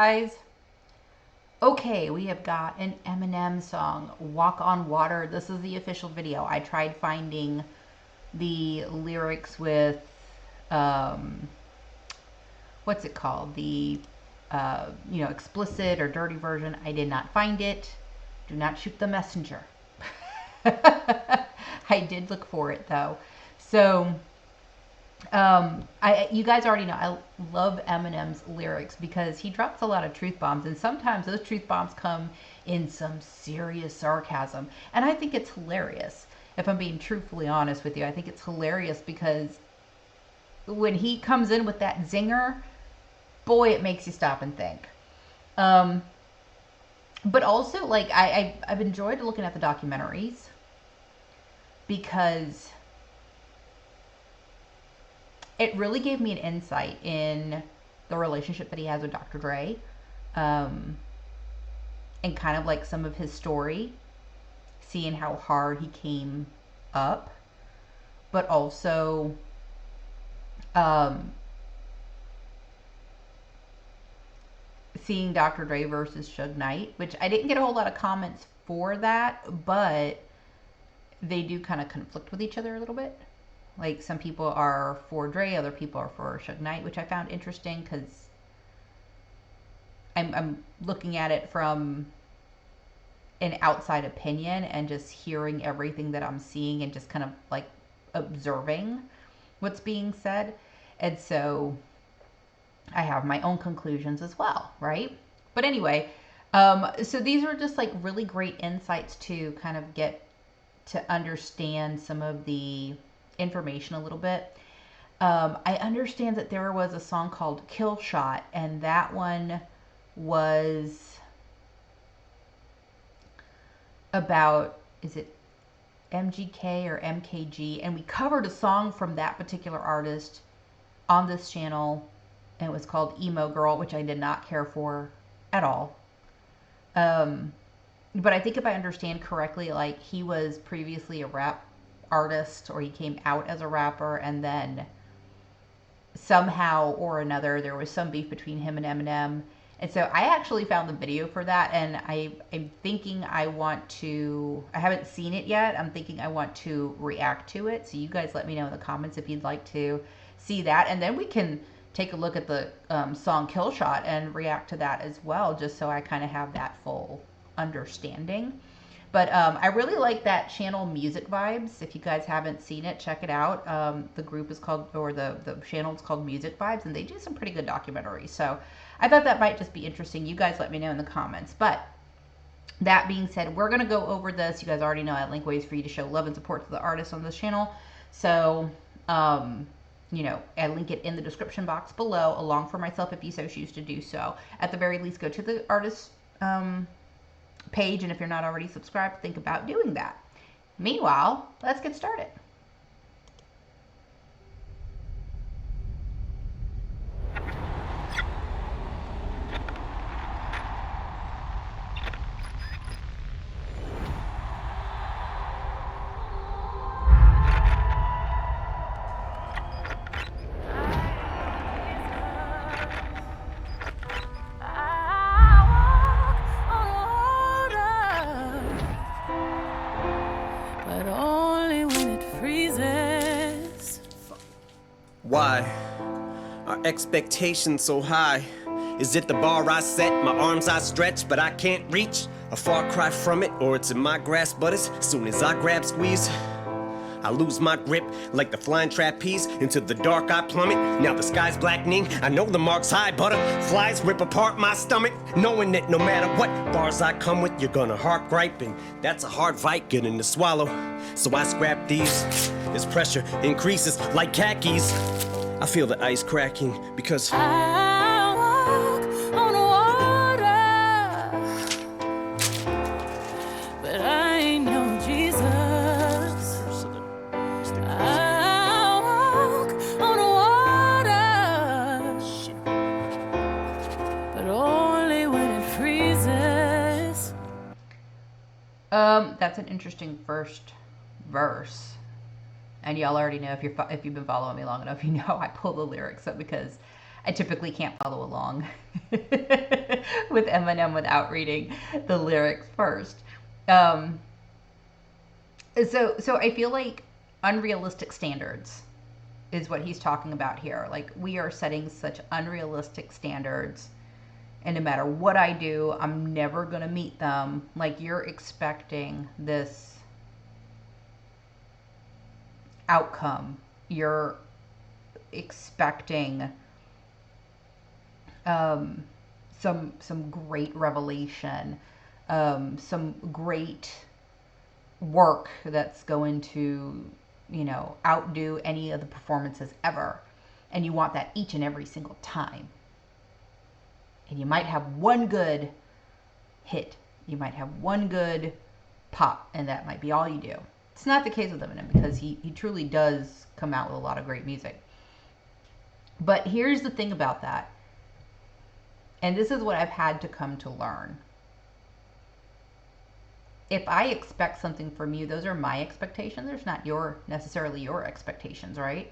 guys. Okay, we have got an Eminem song, Walk on Water. This is the official video. I tried finding the lyrics with, what's it called? The, explicit or dirty version. I did not find it. Do not shoot the messenger. I did look for it though. So, you guys already know I love Eminem's lyrics because he drops a lot of truth bombs, and sometimes those truth bombs come in some serious sarcasm, and I think it's hilarious. If I'm being truthfully honest with you, I think it's hilarious because when he comes in with that zinger, boy, it makes you stop and think. But also, like, I've enjoyed looking at the documentaries because it really gave me an insight in the relationship that he has with Dr. Dre, and kind of like some of his story, seeing how hard he came up, but also seeing Dr. Dre versus Suge Knight, which I didn't get a whole lot of comments for that, but they do kind of conflict with each other a little bit. Like, some people are for Dre, other people are for Suge Knight, which I found interesting because I'm looking at it from an outside opinion and just hearing everything that I'm seeing and just kind of like observing what's being said. And so I have my own conclusions as well, right? But anyway, so these are just like really great insights to kind of get to understand some of the information a little bit. I understand that there was a song called Kill Shot, and that one was about, is it MGK or MKG? And we covered a song from that particular artist on this channel, and it was called Emo Girl, which I did not care for at all. But I think if I understand correctly, like, he was previously a rap artist, or he came out as a rapper, and then somehow or another there was some beef between him and Eminem. And so I actually found the video for that, and I'm thinking I haven't seen it yet. I'm thinking I want to react to it. So you guys let me know in the comments if you'd like to see that, and then we can take a look at the song Kill Shot and react to that as well, just so I kind of have that full understanding. But I really like that channel, Music Vibes. If you guys haven't seen it, check it out. The group is called, or the channel is called Music Vibes, and they do some pretty good documentaries. So I thought that might just be interesting. You guys let me know in the comments. But that being said, we're going to go over this. You guys already know I link ways for you to show love and support to the artists on this channel. So, I link it in the description box below, along for myself if you so choose to do so. At the very least, go to the artist page, and if you're not already subscribed, think about doing that. Meanwhile, let's get started. Why are expectations so high? Is it the bar I set, my arms I stretch, but I can't reach? A far cry from it, or it's in my grasp, but as soon as I grab squeeze, I lose my grip like the flying trapeze. Into the dark I plummet, now the sky's blackening. I know the mark's high, butterflies rip apart my stomach, knowing that no matter what bars I come with, you're gonna heart gripe, and that's a hard fight getting to swallow. So I scrap these, as pressure increases like khakis. I feel the ice cracking because I walk on water, but I ain't no Jesus. I walk on water, but only when it freezes. That's an interesting first verse. And y'all already know, if you've been following me long enough, you know I pull the lyrics up because I typically can't follow along with Eminem without reading the lyrics first. So I feel like unrealistic standards is what he's talking about here. Like, we are setting such unrealistic standards, and no matter what I do, I'm never going to meet them. Like, you're expecting this outcome. You're expecting some great revelation, some great work that's going to, outdo any of the performances ever. And you want that each and every single time. And you might have one good hit. You might have one good pop, and that might be all you do. It's not the case with Eminem, because he truly does come out with a lot of great music. But here's the thing about that. And this is what I've had to come to learn. If I expect something from you, those are my expectations. There's not necessarily your expectations, right?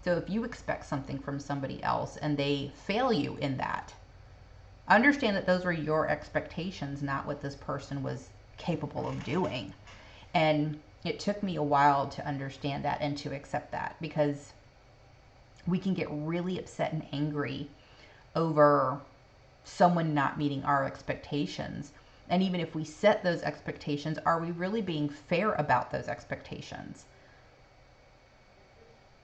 So if you expect something from somebody else and they fail you in that, understand that those were your expectations, not what this person was capable of doing. And it took me a while to understand that and to accept that, because we can get really upset and angry over someone not meeting our expectations. And even if we set those expectations, are we really being fair about those expectations?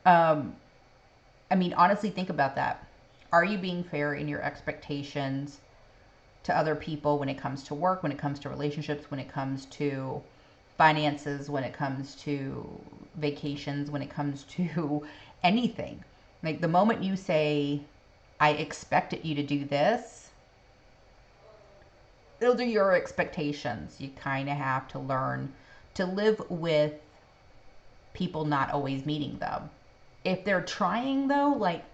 Honestly, think about that. Are you being fair in your expectations to other people when it comes to work, when it comes to relationships, when it comes to finances, when it comes to vacations, when it comes to anything? Like, the moment you say, I expected you to do this, those are your expectations. You kind of have to learn to live with people not always meeting them. If they're trying, though, like,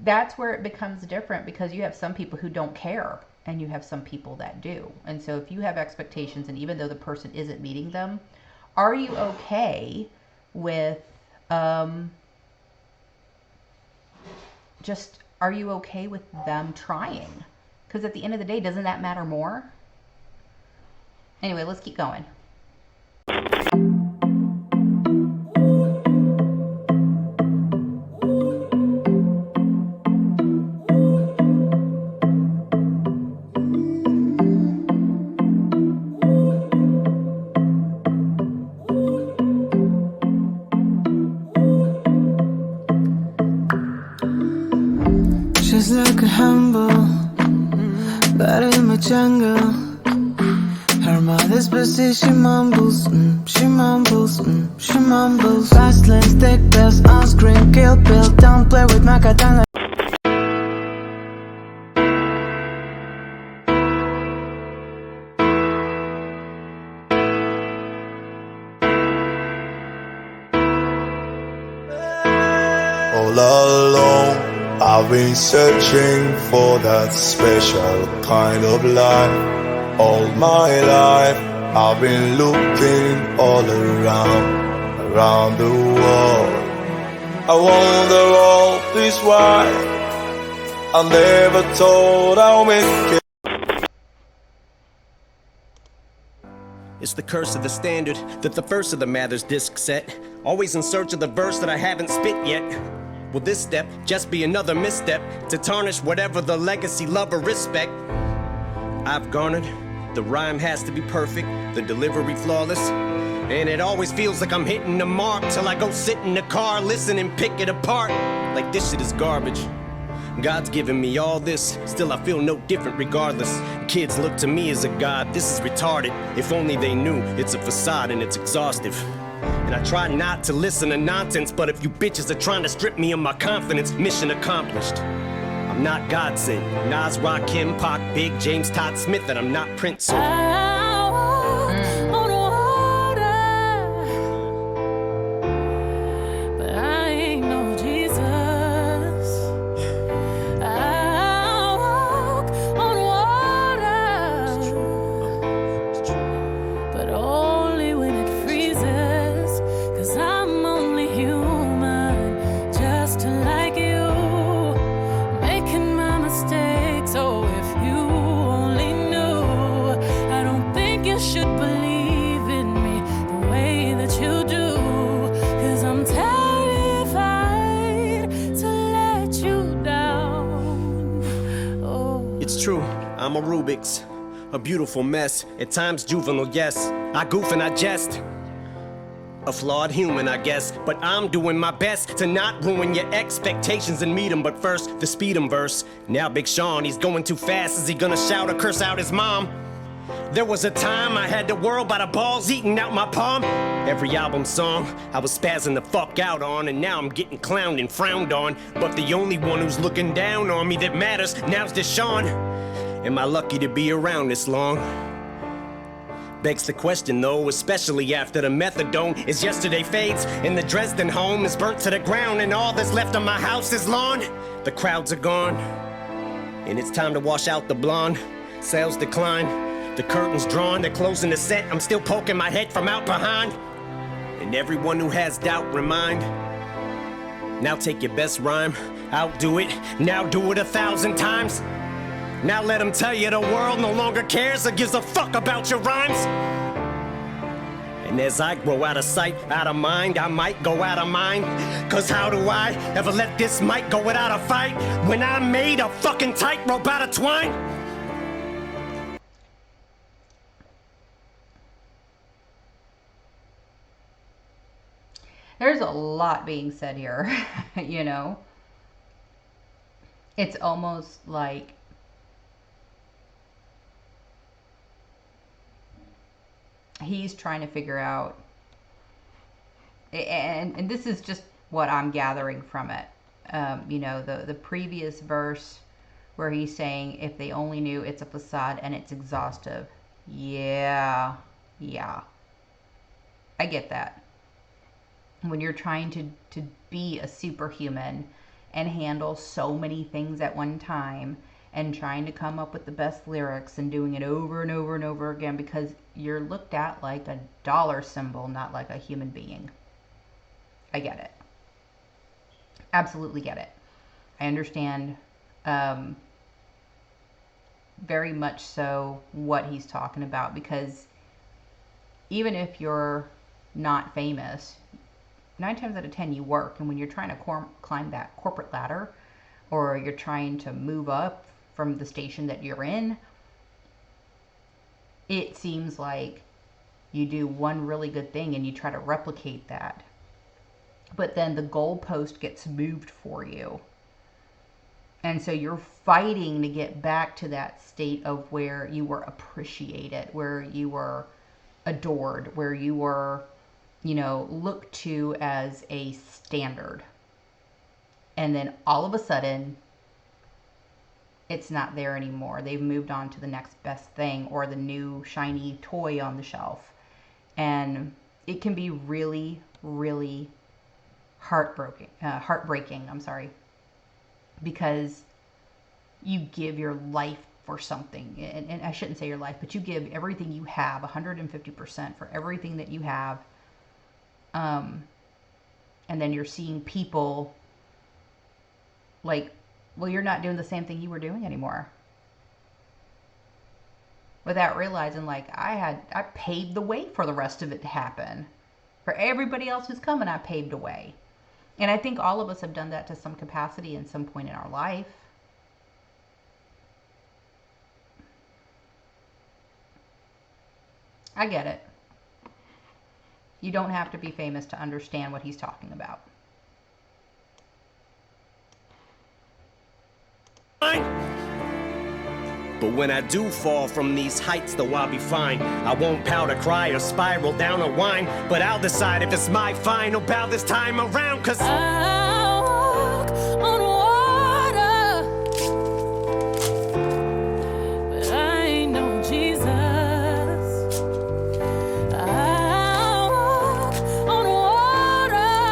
that's where it becomes different, because you have some people who don't care and you have some people that do. And so if you have expectations, and even though the person isn't meeting them, are you okay with are you okay with them trying? Because at the end of the day, doesn't that matter more? Anyway, let's keep going. She's like a humble, but in my jungle. Her mother's pussy, she mumbles, she mumbles, she mumbles. Fast lanes, thick pills, on screen, kill pill. Don't play with my katana. All alone, I've been searching for that special kind of life. All my life, I've been looking all around the world. I wonder all this why I never thought I'll make it. It's the curse of the standard that the first of the Mathers disc set. Always in search of the verse that I haven't spit yet. Will this step just be another misstep to tarnish whatever the legacy, love, or respect I've garnered? The rhyme has to be perfect, the delivery flawless, and it always feels like I'm hitting the mark till I go sit in the car, listen and pick it apart like this shit is garbage. God's given me all this, still I feel no different regardless. Kids look to me as a god, this is retarded. If only they knew it's a facade and it's exhaustive. And I try not to listen to nonsense, but if you bitches are trying to strip me of my confidence, mission accomplished. I'm not Godsend, Nas, Rakim, Pac, Big, James, Todd Smith, and I'm not Prince. So I walk on water, but I ain't no Jesus. I walk on water, but only when it freezes, 'cause I'm only human, just like you. Make I'm a Rubik's, a beautiful mess. At times juvenile, yes. I goof and I jest. A flawed human, I guess, but I'm doing my best to not ruin your expectations and meet 'em. But first, the speed 'em verse. Now Big Sean, he's going too fast. Is he gonna shout or curse out his mom? There was a time I had the world by the balls eating out my palm. Every album song I was spazzing the fuck out on, and now I'm getting clowned and frowned on. But the only one who's looking down on me that matters now's Deshaun. Am I lucky to be around this long? Begs the question though, especially after the methadone is yesterday fades and the Dresden home is burnt to the ground and all that's left of my house is lawn. The crowds are gone and it's time to wash out the blonde. Sales decline, the curtains drawn, they're closing the set. I'm still poking my head from out behind. And everyone who has doubt, remind. Now take your best rhyme, outdo it, now do it 1,000 times. Now let them tell you the world no longer cares or gives a fuck about your rhymes. And as I grow out of sight, out of mind, I might go out of mind. Cause how do I ever let this mic go without a fight when I made a fucking tightrope out of twine? There's a lot being said here, you know. It's almost like he's trying to figure out, and this is just what I'm gathering from it. You know, the previous verse where he's saying, if they only knew it's a facade and it's exhaustive. Yeah. I get that. When you're trying to be a superhuman and handle so many things at one time and trying to come up with the best lyrics and doing it over and over and over again because you're looked at like a dollar symbol, not like a human being. I get it. Absolutely get it. I understand very much so what he's talking about, because even if you're not famous, 9 times out of 10 you work, and when you're trying to climb that corporate ladder, or you're trying to move up from the station that you're in, it seems like you do one really good thing and you try to replicate that, but then the goalpost gets moved for you, and so you're fighting to get back to that state of where you were appreciated, where you were adored, where you were, you know, looked to as a standard. And then all of a sudden, it's not there anymore. They've moved on to the next best thing or the new shiny toy on the shelf. And it can be really, really heartbreaking, because you give your life for something. And I shouldn't say your life, but you give everything you have, 150% for everything that you have. And then you're seeing people like, well, you're not doing the same thing you were doing anymore. Without realizing, like, I paved the way for the rest of it to happen. For everybody else who's coming, I paved a way. And I think all of us have done that to some capacity in some point in our life. I get it. You don't have to be famous to understand what he's talking about. But when I do fall from these heights, though, I'll be fine. I won't powder cry or spiral down or whine, but I'll decide if it's my final bow this time around, cause I walk on water, but I ain't no Jesus. I walk on water,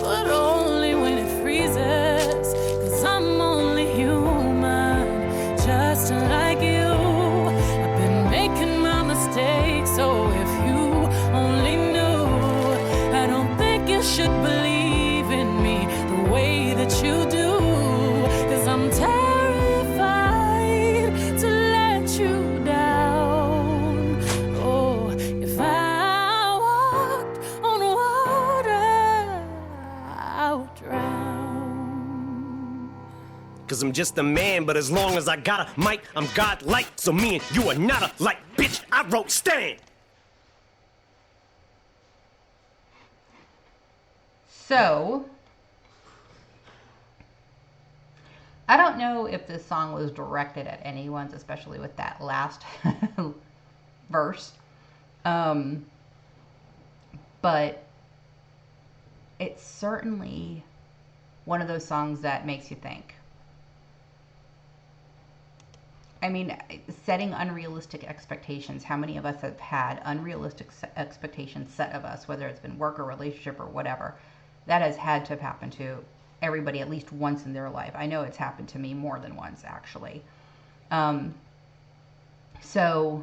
but only when it freezes, cause I'm only human, just like you. I've been making my mistakes, so if you only knew, I don't cause I'm just a man, but as long as I got a mic, I'm godlike. So me and you are not alike, bitch. I wrote Stan. So, I don't know if this song was directed at anyone's, especially with that last verse. But it's certainly one of those songs that makes you think. I mean, setting unrealistic expectations. How many of us have had unrealistic expectations set of us, whether it's been work or relationship or whatever? That has had to have happened to everybody at least once in their life. I know it's happened to me more than once, actually. So,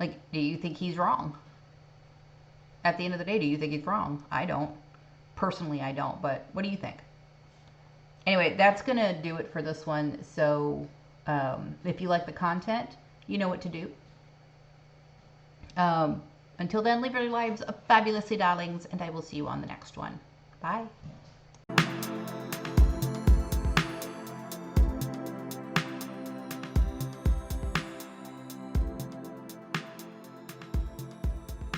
like, do you think he's wrong? At the end of the day, do you think he's wrong? I don't. Personally, I don't. But what do you think? Anyway, that's going to do it for this one. So, if you like the content, you know what to do. Until then, live your lives fabulously, darlings, and I will see you on the next one. Bye.